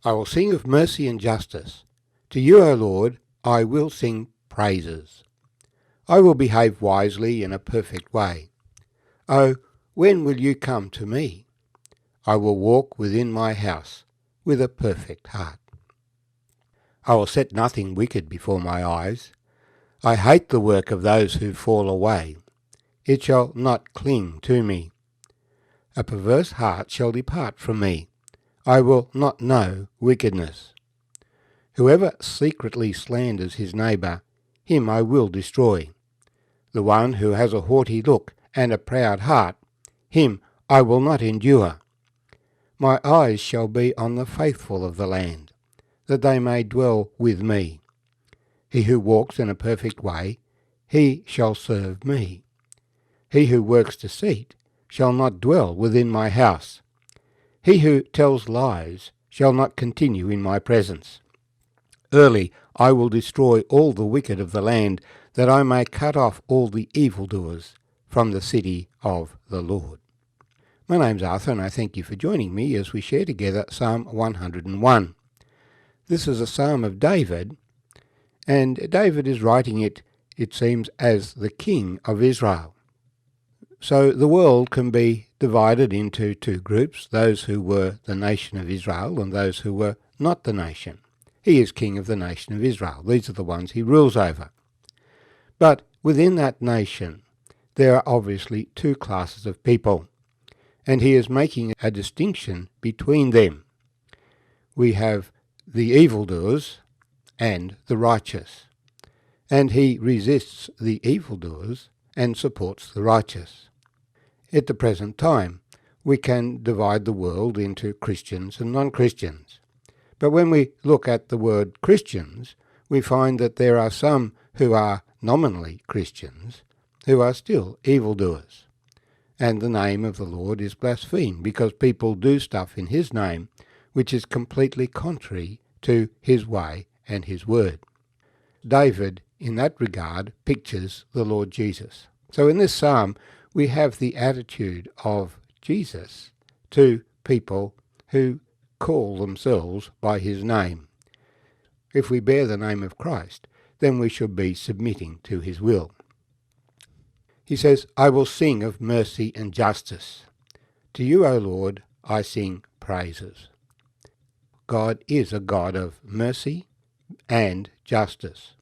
I will sing of mercy and justice. To you, O Lord, I will sing praises. I will behave wisely in a perfect way. Oh, when will you come to me? I will walk within my house with a perfect heart. I will set nothing wicked before my eyes. I hate the work of those who fall away. It shall not cling to me. A perverse heart shall depart from me. I will not know wickedness. Whoever secretly slanders his neighbour, him I will destroy. The one who has a haughty look and a proud heart, him I will not endure. My eyes shall be on the faithful of the land, that they may dwell with me. He who walks in a perfect way, he shall serve me. He who works deceit shall not dwell within my house. He who tells lies shall not continue in my presence. Early I will destroy all the wicked of the land, that I may cut off all the evildoers from the city of the Lord. My name's Arthur, and I thank you for joining me as we share together Psalm 101. This is a psalm of David, and David is writing it seems, as the king of Israel. So the world can be divided into two groups, those who were the nation of Israel and those who were not the nation. He is king of the nation of Israel. These are the ones he rules over. But within that nation, there are obviously two classes of people, and he is making a distinction between them. We have the evildoers and the righteous, and he resists the evildoers and supports the righteous. At the present time, we can divide the world into Christians and non-Christians. But when we look at the word Christians, we find that there are some who are nominally Christians who are still evildoers. And the name of the Lord is blasphemed because people do stuff in his name which is completely contrary to his way and his word. David, in that regard, pictures the Lord Jesus. So in this psalm, we have the attitude of Jesus to people who call themselves by his name. If we bear the name of Christ, then we should be submitting to his will. He says, I will sing of mercy and justice. To you, O Lord, I sing praises. God is a God of mercy and justice.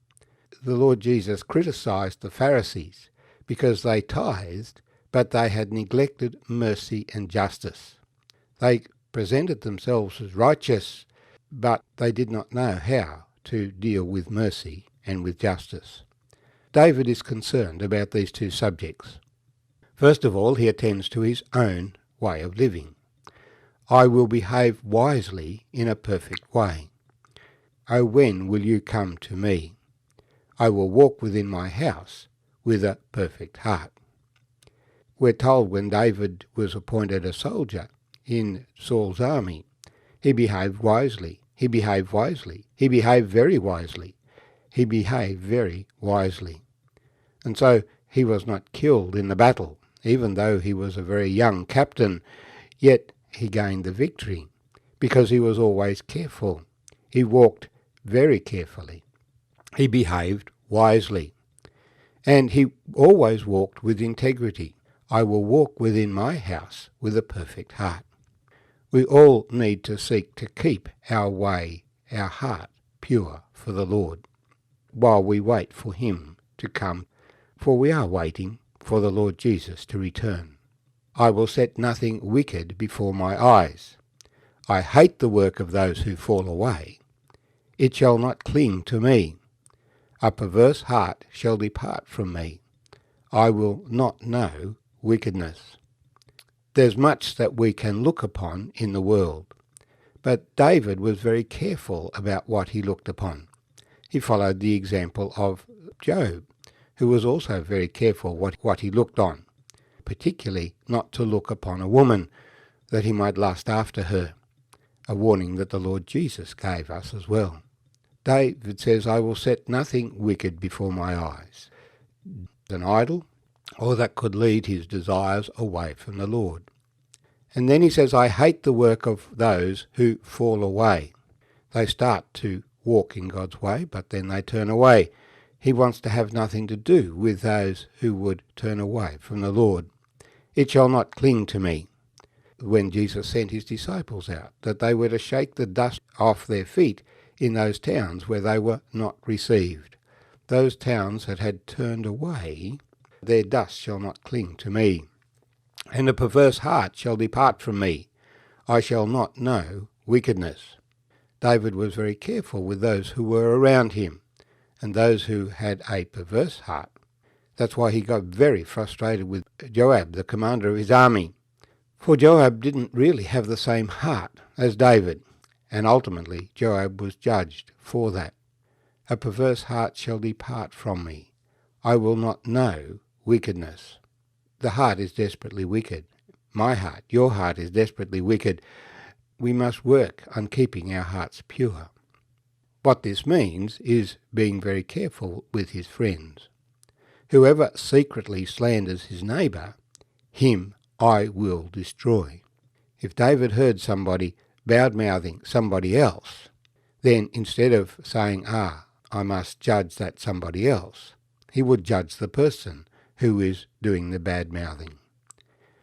The Lord Jesus criticized the Pharisees because they tithed, but they had neglected mercy and justice. They presented themselves as righteous, but they did not know how to deal with mercy and with justice. David is concerned about these two subjects. First of all, he attends to his own way of living. I will behave wisely in a perfect way. Oh, when will you come to me? I will walk within my house with a perfect heart. We're told when David was appointed a soldier in Saul's army, he behaved wisely. He behaved wisely. He behaved very wisely. He behaved very wisely. And so he was not killed in the battle, even though he was a very young captain, yet he gained the victory because he was always careful. He walked very carefully. He behaved wisely. And he always walked with integrity. I will walk within my house with a perfect heart. We all need to seek to keep our way, our heart, pure for the Lord, while we wait for him to come, for we are waiting for the Lord Jesus to return. I will set nothing wicked before my eyes. I hate the work of those who fall away. It shall not cling to me. A perverse heart shall depart from me. I will not know wickedness. There's much that we can look upon in the world, but David was very careful about what he looked upon. He followed the example of Job, who was also very careful what he looked on, particularly not to look upon a woman, that he might lust after her, a warning that the Lord Jesus gave us as well. David says, I will set nothing wicked before my eyes, an idol, or that could lead his desires away from the Lord. And then he says, I hate the work of those who fall away. They start to walk in God's way, but then they turn away. He wants to have nothing to do with those who would turn away from the Lord. It shall not cling to me. When Jesus sent his disciples out, that they were to shake the dust off their feet in those towns where they were not received. Those towns that had turned away, their dust shall not cling to me. And a perverse heart shall depart from me. I shall not know wickedness. David was very careful with those who were around him and those who had a perverse heart. That's why he got very frustrated with Joab, the commander of his army. For Joab didn't really have the same heart as David, and ultimately Joab was judged for that. A perverse heart shall depart from me. I will not know wickedness. The heart is desperately wicked. My heart, your heart is desperately wicked. We must work on keeping our hearts pure. What this means is being very careful with his friends. Whoever secretly slanders his neighbour, him I will destroy. If David heard somebody bad-mouthing somebody else, then instead of saying, I must judge that somebody else, he would judge the person who is doing the bad-mouthing.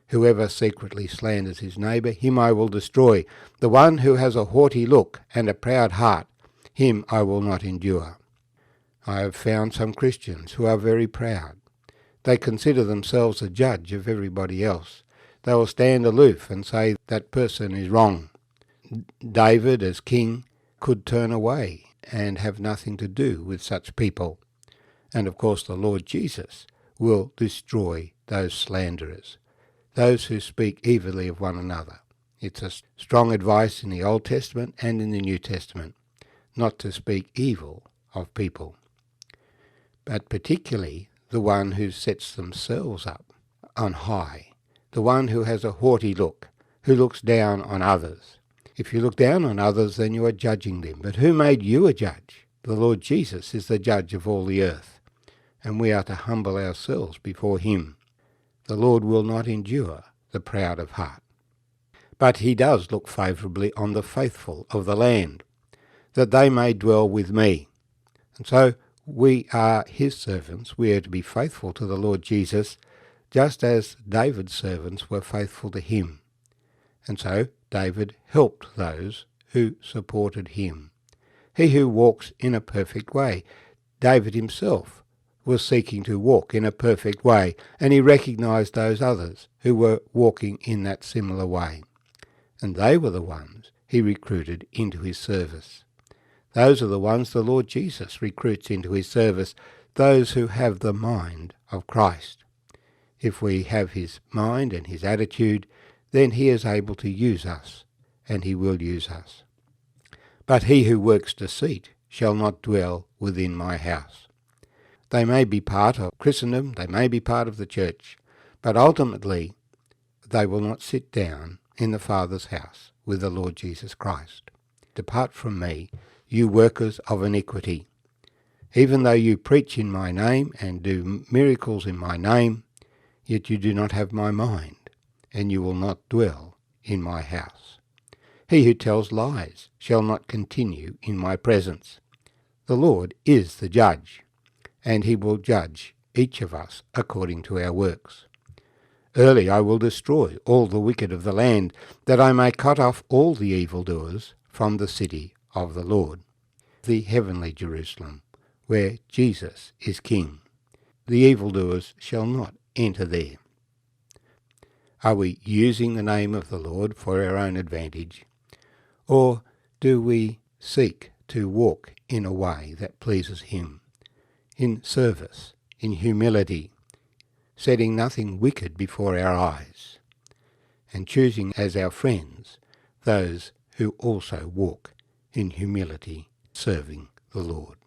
Whoever secretly slanders his neighbour, him I will destroy. The one who has a haughty look and a proud heart, him I will not endure. I have found some Christians who are very proud. They consider themselves a judge of everybody else. They will stand aloof and say that person is wrong. David, as king, could turn away and have nothing to do with such people. And of course the Lord Jesus will destroy those slanderers, those who speak evilly of one another. It's a strong advice in the Old Testament and in the New Testament not to speak evil of people, but particularly the one who sets themselves up on high, the one who has a haughty look, who looks down on others. If you look down on others, then you are judging them. But who made you a judge? The Lord Jesus is the judge of all the earth, and we are to humble ourselves before him. The Lord will not endure the proud of heart. But he does look favourably on the faithful of the land, that they may dwell with me. And so we are his servants. We are to be faithful to the Lord Jesus, just as David's servants were faithful to him. And so David helped those who supported him. He who walks in a perfect way. David himself was seeking to walk in a perfect way, and he recognised those others who were walking in that similar way. And they were the ones he recruited into his service. Those are the ones the Lord Jesus recruits into his service, those who have the mind of Christ. If we have his mind and his attitude, then he is able to use us, and he will use us. But he who works deceit shall not dwell within my house. They may be part of Christendom, they may be part of the church, but ultimately they will not sit down in the Father's house with the Lord Jesus Christ. Depart from me, you workers of iniquity. Even though you preach in my name and do miracles in my name, yet you do not have my mind, and you will not dwell in my house. He who tells lies shall not continue in my presence. The Lord is the judge, and he will judge each of us according to our works. Early I will destroy all the wicked of the land, that I may cut off all the evildoers from the city of the Lord, the heavenly Jerusalem, where Jesus is King. The evildoers shall not enter there. Are we using the name of the Lord for our own advantage, or do we seek to walk in a way that pleases him, in service, in humility, setting nothing wicked before our eyes, and choosing as our friends those who also walk in humility, serving the Lord?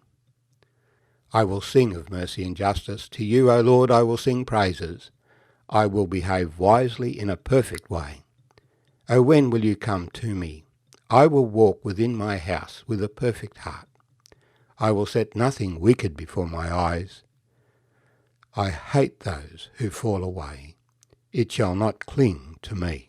I will sing of mercy and justice. To you, O Lord, I will sing praises. I will behave wisely in a perfect way. O when will you come to me? I will walk within my house with a perfect heart. I will set nothing wicked before my eyes. I hate those who fall away. It shall not cling to me.